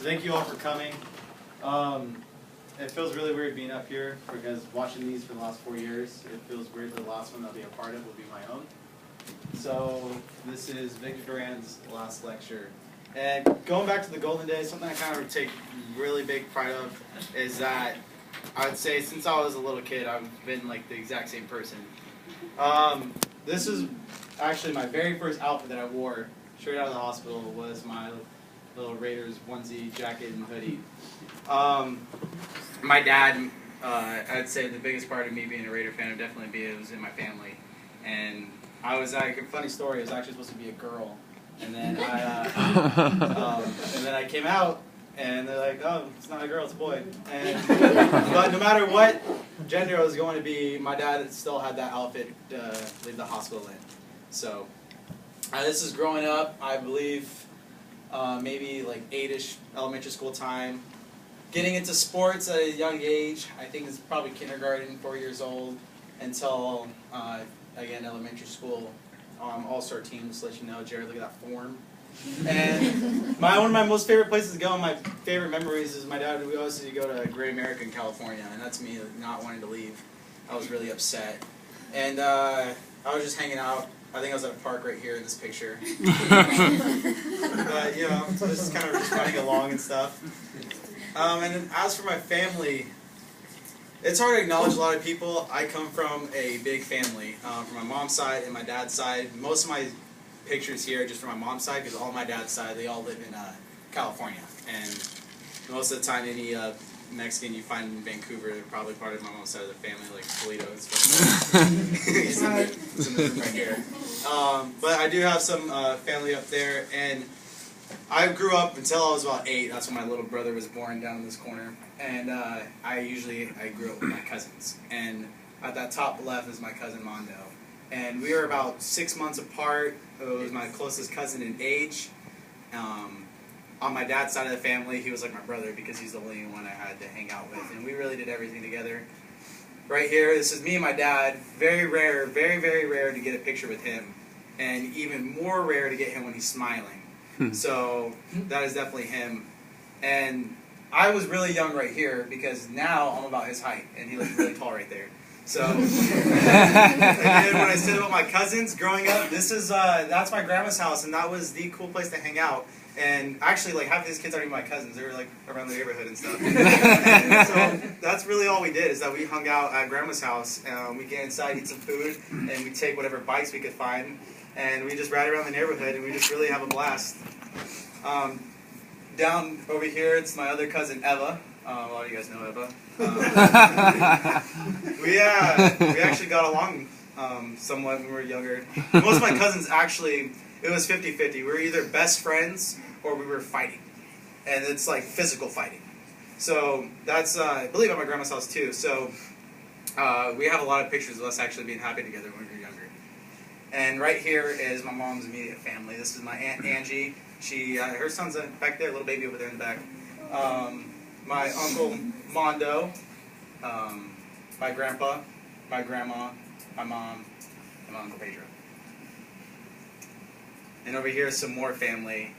So thank you all for coming. It feels really weird being up here because watching these for the last 4 years, it feels weird that the last one I'll be a part of will be my own. So this is Victor Duran's last lecture. And going back to the Golden Days, something I kind of take really big pride of is that I would say since I was a little kid, I've been like the exact same person. This is actually my very first outfit that I wore straight out of the hospital was my little Raiders onesie, jacket, and hoodie. My dad, I'd say the biggest part of me being a Raider fan would definitely be it was in my family. And I was like, a funny story, it was actually supposed to be a girl. And then I came out, and they're like, oh, it's not a girl, it's a boy. And, but no matter what gender I was going to be, my dad still had that outfit to leave the hospital in. So this is growing up, I believe, maybe like 8-ish elementary school time. Getting into sports at a young age, I think it's probably kindergarten, 4 years old, until, again, elementary school. All-star teams, to let you know, Jared, look at that form. And one of my most favorite places to go, and my favorite memories is my dad, we always used to go to Great America in California, and that's me not wanting to leave. I was really upset. And I was just hanging out. I think I was at a park right here in this picture. But, you know, just kind of just running along and stuff. And as for my family, it's hard to acknowledge a lot of people. I come from a big family, from my mom's side and my dad's side. Most of my pictures here are just from my mom's side, because all my dad's side, they all live in California. And most of the time, any Mexican you find in Vancouver, they're probably part of my mom's side of the family, like Toledo and stuff. He's in the room right here. But I do have some family up there, and I grew up until I was about 8. That's when my little brother was born down in this corner. And I grew up with my cousins. And at that top left is my cousin Mondo. And we were about 6 months apart. It was my closest cousin in age. On my dad's side of the family, he was like my brother because he's the only one I had to hang out with. And we really did everything together. Right here, this is me and my dad. Very rare, very, very rare to get a picture with him. And even more rare to get him when he's smiling. So that is definitely him. And I was really young right here because now I'm about his height, and he looks really tall right there. So again, when I said about my cousins growing up, this is that's my grandma's house, and that was the cool place to hang out. And actually, like, half of these kids aren't even my cousins; they were like around the neighborhood and stuff. And so that's really all we did is that we hung out at grandma's house. We get inside, eat some food, and we take whatever bikes we could find. And we just ride around the neighborhood, and we just really have a blast. Down over here, it's my other cousin, Eva. A lot of you guys know Eva. We actually got along somewhat when we were younger. Most of my cousins, actually, it was 50-50. We were either best friends or we were fighting. And it's like physical fighting. So that's, I believe, at my grandma's house, too. So we have a lot of pictures of us actually being happy together when we were younger. And right here is my mom's immediate family. This is my Aunt Angie. Her son's back there, little baby over there in the back. My uncle Mondo, my grandpa, my grandma, my mom, and my uncle Pedro. And over here is some more family.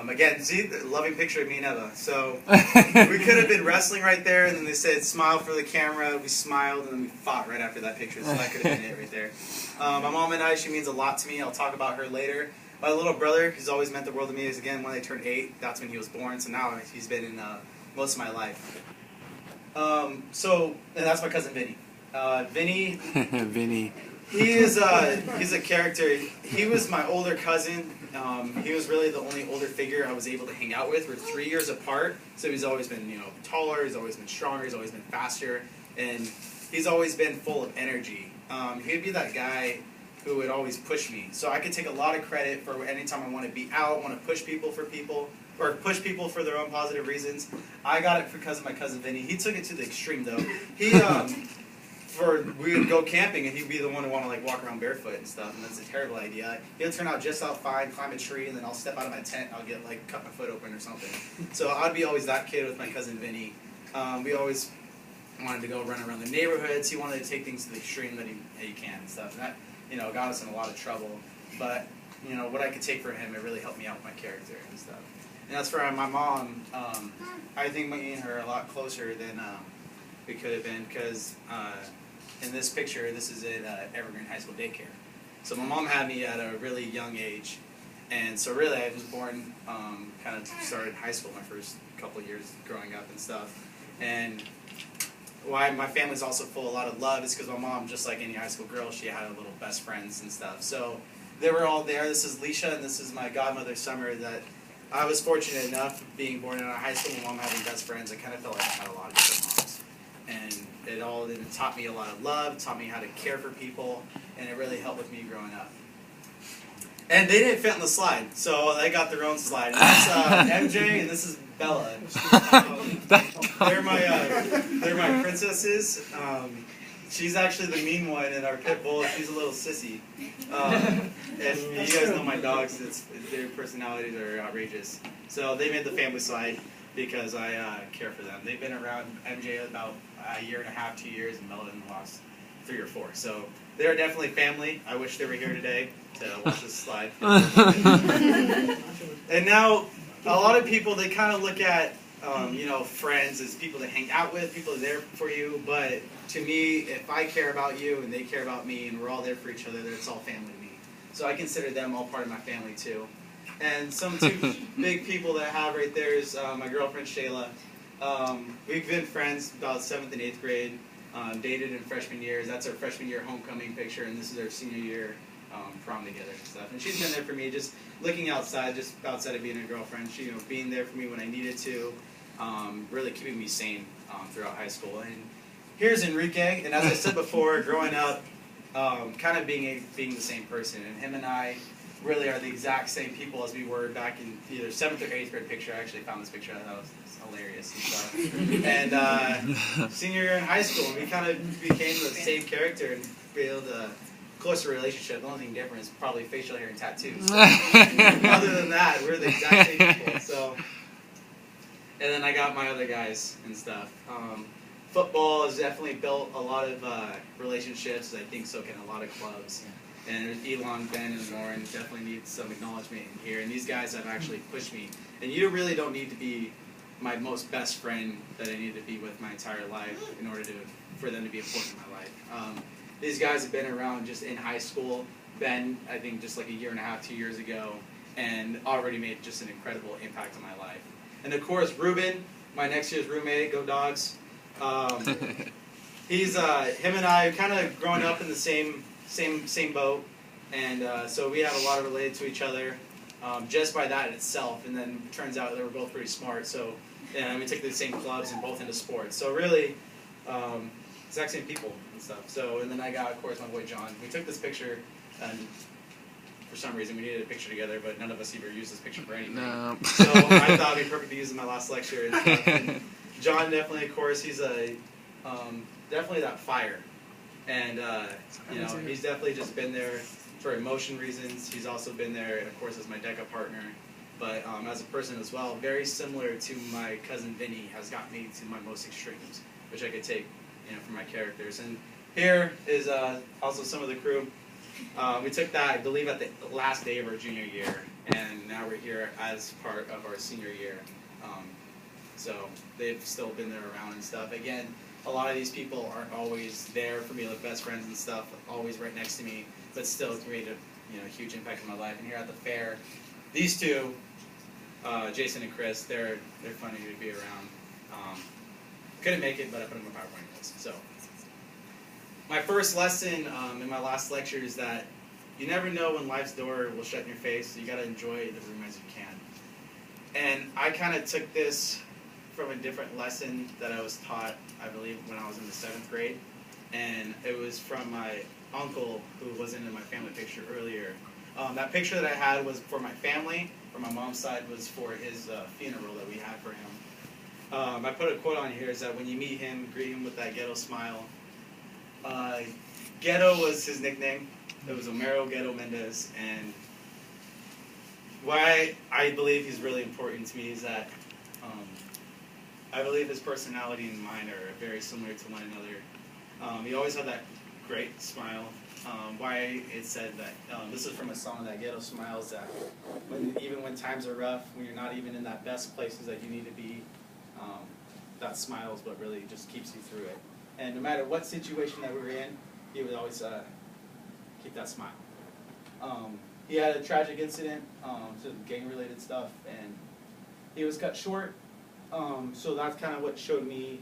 Again, see the loving picture of me and Eva. So we could have been wrestling right there, and then they said smile for the camera. We smiled, and then we fought right after that picture. So that could have been it right there. My mom and I, she means a lot to me. I'll talk about her later. My little brother, he's always meant the world to me, is again when I turned 8. That's when he was born. So now he's been in most of my life. And that's my cousin Vinny. Vinny. Vinny. He's a character. He was my older cousin. He was really the only older figure I was able to hang out with. We're 3 years apart, so he's always been, taller. He's always been stronger. He's always been faster, and he's always been full of energy. He'd be that guy who would always push me. So I could take a lot of credit for any time I want to be out, want to push people, or push people for their own positive reasons. I got it because of my cousin Vinny. He took it to the extreme though. We would go camping, and he'd be the one who want to like walk around barefoot and stuff, and that's a terrible idea. He'll turn out just out fine, climb a tree, and then I'll step out of my tent, and I'll get like cut my foot open or something. So I'd be always that kid with my cousin Vinny. We always wanted to go run around the neighborhoods. He wanted to take things to the extreme that he can and stuff. And that got us in a lot of trouble. But what I could take from him, it really helped me out with my character and stuff. And as for my mom, I think me and her are a lot closer than we could have been, because in this picture, this is at Evergreen High School daycare. So my mom had me at a really young age, and so really I was born, kind of started high school my first couple of years growing up and stuff. And why my family's also full of a lot of love is because my mom, just like any high school girl, she had little best friends and stuff. So they were all there. This is Leisha, and this is my godmother, Summer, that I was fortunate enough, being born in a high school, my mom having best friends, I kind of felt like I had a lot of different moms. And it taught me a lot of love, taught me how to care for people, and it really helped with me growing up. And they didn't fit on the slide, so they got their own slide. And this is MJ, and this is Bella. They're my princesses. She's actually the mean one, and our pit bull, she's a little sissy. And you guys know my dogs, their personalities are outrageous. So they made the family slide because I care for them. They've been around MJ about a year and a half, 2 years, and Bella in the last 3 or 4. So they're definitely family. I wish they were here today to watch this slide. And now, a lot of people, they kind of look at friends as people to hang out with, people that are there for you, but to me, if I care about you and they care about me and we're all there for each other, it's all family to me. So I consider them all part of my family too. And some two big people that I have right there is my girlfriend Shayla. We've been friends about 7th and 8th grade, dated in freshman years. That's our freshman year homecoming picture, and this is our senior year prom together and stuff. And she's been there for me, just looking outside, just outside of being a girlfriend. She, being there for me when I needed to, really keeping me sane throughout high school. And here's Enrique, and as I said before, growing up, kind of being the same person. And him and I really are the exact same people as we were back in either 7th or 8th grade picture. I actually found this picture, I thought it was hilarious and stuff. And senior year in high school, we kind of became the same character and built a closer relationship. The only thing different is probably facial hair and tattoos. So, other than that, we're the exact same people. So, and then I got my other guys and stuff. Football has definitely built a lot of relationships. I think so can a lot of clubs. And Elon, Ben, and Lauren definitely need some acknowledgement in here. And these guys have actually pushed me. And you really don't need to be my most best friend that I need to be with my entire life in order for them to be important in my life. These guys have been around just in high school. Ben, I think just like a year and a half, 2 years ago, and already made just an incredible impact on my life. And of course, Ruben, my next year's roommate, go Dogs. He's him and I kind of growing up in the same boat, and so we have a lot of related to each other just by that itself. And then it turns out they were both pretty smart, so we took the same clubs and both into sports. So really, exact same people and stuff. So, and then I got, of course, my boy John. We took this picture, and for some reason we needed a picture together, but none of us ever used this picture for anything. No. So I thought it'd be perfect to use in my last lecture and stuff. And John definitely, of course, he's definitely that fire. And, he's definitely just been there for emotion reasons. He's also been there, of course, as my DECA partner. But as a person as well, very similar to my cousin Vinny, has got me to my most extremes, which I could take, from my characters. And here is also some of the crew. We took that, I believe, at the last day of our junior year, and now we're here as part of our senior year. So they've still been there around and stuff. Again, a lot of these people aren't always there for me, like best friends and stuff, always right next to me, but still created a huge impact in my life. And here at the fair, these two, Jason and Chris, they're funny to be around. Couldn't make it, but I put them in PowerPoint notes. So my first lesson in my last lecture is that you never know when life's door will shut in your face, so you got to enjoy the room as you can. And I kind of took this from a different lesson that I was taught, I believe, when I was in the 7th grade. And it was from my uncle, who wasn't in my family picture earlier. That picture that I had was for my family. For my mom's side was for his funeral that we had for him. I put a quote on here, is that when you meet him, greet him with that ghetto smile. Ghetto was his nickname. It was Homero Ghetto Mendez. And why I believe he's really important to me is that I believe his personality and mine are very similar to one another. He always had that great smile, why it said that, this is from a song that Ghetto Smiles, that even when times are rough, when you're not even in that best places that you need to be, that smiles what really just keeps you through it. And no matter what situation that we were in, he would always keep that smile. He had a tragic incident, some gang-related stuff, and he was cut short. So that's kind of what showed me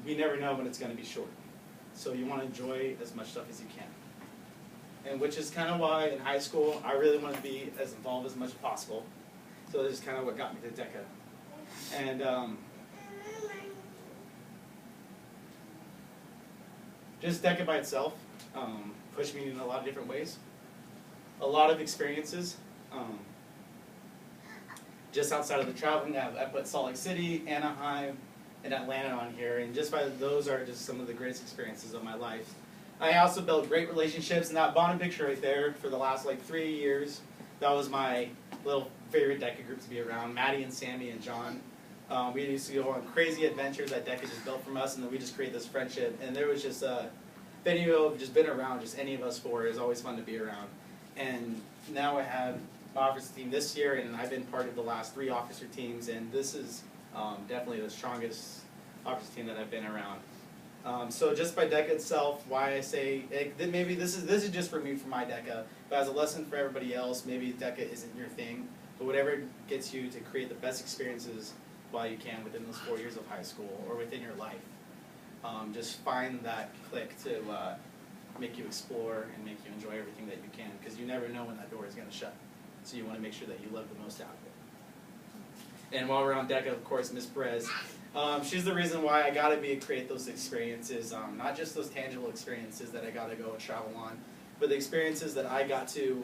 we never know when it's going to be short. So you want to enjoy as much stuff as you can. And which is kind of why in high school I really wanted to be as involved as much as possible. So this is kind of what got me to DECA. And just DECA by itself pushed me in a lot of different ways. A lot of experiences. Just outside of the traveling, I put Salt Lake City, Anaheim, and Atlanta on here, and just by those are just some of the greatest experiences of my life. I also built great relationships, and that bottom picture right there for the last like 3 years, that was my little favorite DECA group to be around, Maddie and Sammy and John. We used to go on crazy adventures that DECA just built from us, and then we just created this friendship, and there was just, if any of you have just been around, just any of us four, it's always fun to be around. And now I have my officer team this year, and I've been part of the last 3 officer teams, and this is definitely the strongest officer team that I've been around. So just by DECA itself, why I say maybe this is just for me for my DECA, but as a lesson for everybody else, maybe DECA isn't your thing, but whatever gets you to create the best experiences while you can within those 4 years of high school or within your life. Just find that click to make you explore and make you enjoy everything that you can, because you never know when that door is going to shut. So you want to make sure that you love the most out of it. And while we're on DECA, of course, Miss Perez, she's the reason why I got to create those experiences, not just those tangible experiences that I got to go and travel on, but the experiences that I got to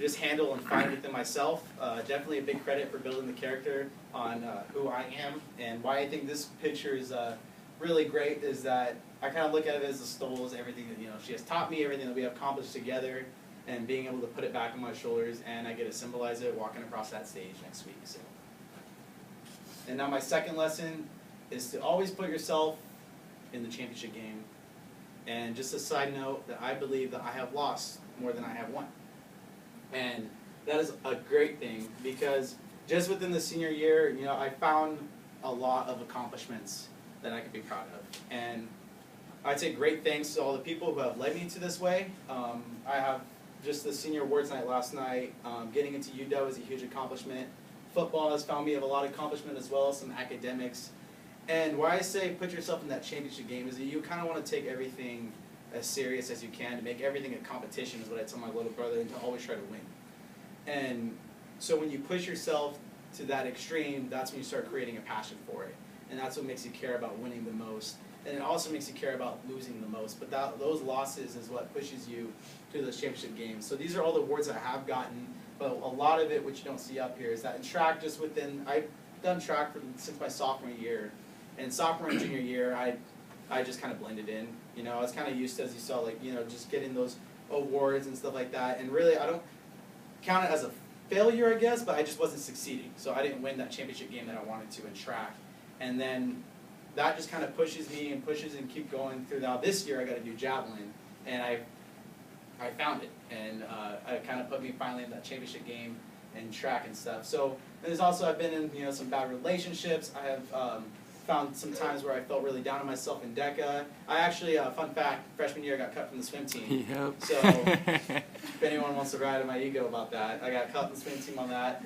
just handle and find within myself. Definitely a big credit for building the character on who I am, and why I think this picture is really great is that I kind of look at it as the Stoles, everything that she has taught me, everything that we have accomplished together, and being able to put it back on my shoulders, and I get to symbolize it walking across that stage next week. So. And now my second lesson is to always put yourself in the championship game. And just a side note, that I believe that I have lost more than I have won. And that is a great thing, because just within the senior year, I found a lot of accomplishments that I could be proud of. And I'd say great thanks to all the people who have led me to this way. I have just the senior awards night last night. Getting into UW was a huge accomplishment. Football has found me of a lot of accomplishment as well, some academics. And why I say put yourself in that championship game is that you kind of want to take everything as serious as you can, to make everything a competition is what I tell my little brother, and to always try to win. And so when you push yourself to that extreme, that's when you start creating a passion for it. And that's what makes you care about winning the most. And it also makes you care about losing the most. But those losses is what pushes you to those championship games. So these are all the awards I have gotten. But a lot of it, which you don't see up here, is that in track, I've done track since my sophomore year. And sophomore and junior year, I just kind of blended in. I was kind of used to, as you saw, just getting those awards and stuff like that. And really, I don't count it as a failure, I guess, but I just wasn't succeeding. So I didn't win that championship game that I wanted to in track. And then that just kind of pushes me and keep going through. Now this year I got to do javelin, and I found it, and it kind of put me finally in that championship game and track and stuff. So there's also, I've been in some bad relationships. I have found some times where I felt really down on myself in DECA. I actually, fun fact, freshman year I got cut from the swim team. Yep. So if anyone wants to ride in my ego about that, I got cut from the swim team on that.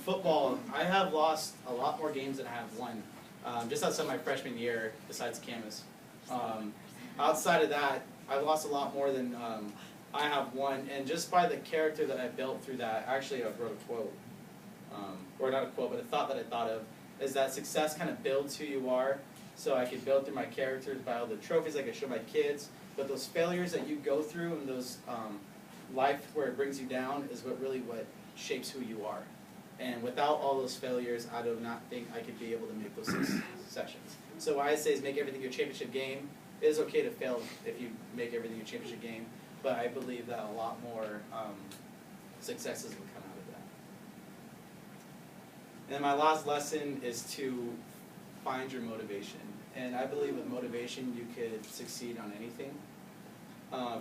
Football, I have lost a lot more games than I have won. Just outside my freshman year, besides Camus. Outside of that, I've lost a lot more than I have won, and just by the character that I built through that, actually I wrote a quote, or not a quote, but a thought that I thought of, is that success kind of builds who you are. So I could build through my characters by all the trophies I could show my kids, but those failures that you go through and those life where it brings you down is what shapes who you are. And without all those failures, I do not think I could be able to make those sessions. So what I say is make everything your championship game. It is okay to fail if you make everything your championship game, but I believe that a lot more successes will come out of that. And my last lesson is to find your motivation. And I believe with motivation you could succeed on anything.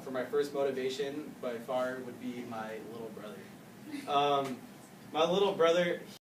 For my first motivation, by far, would be my little brother. My little brother,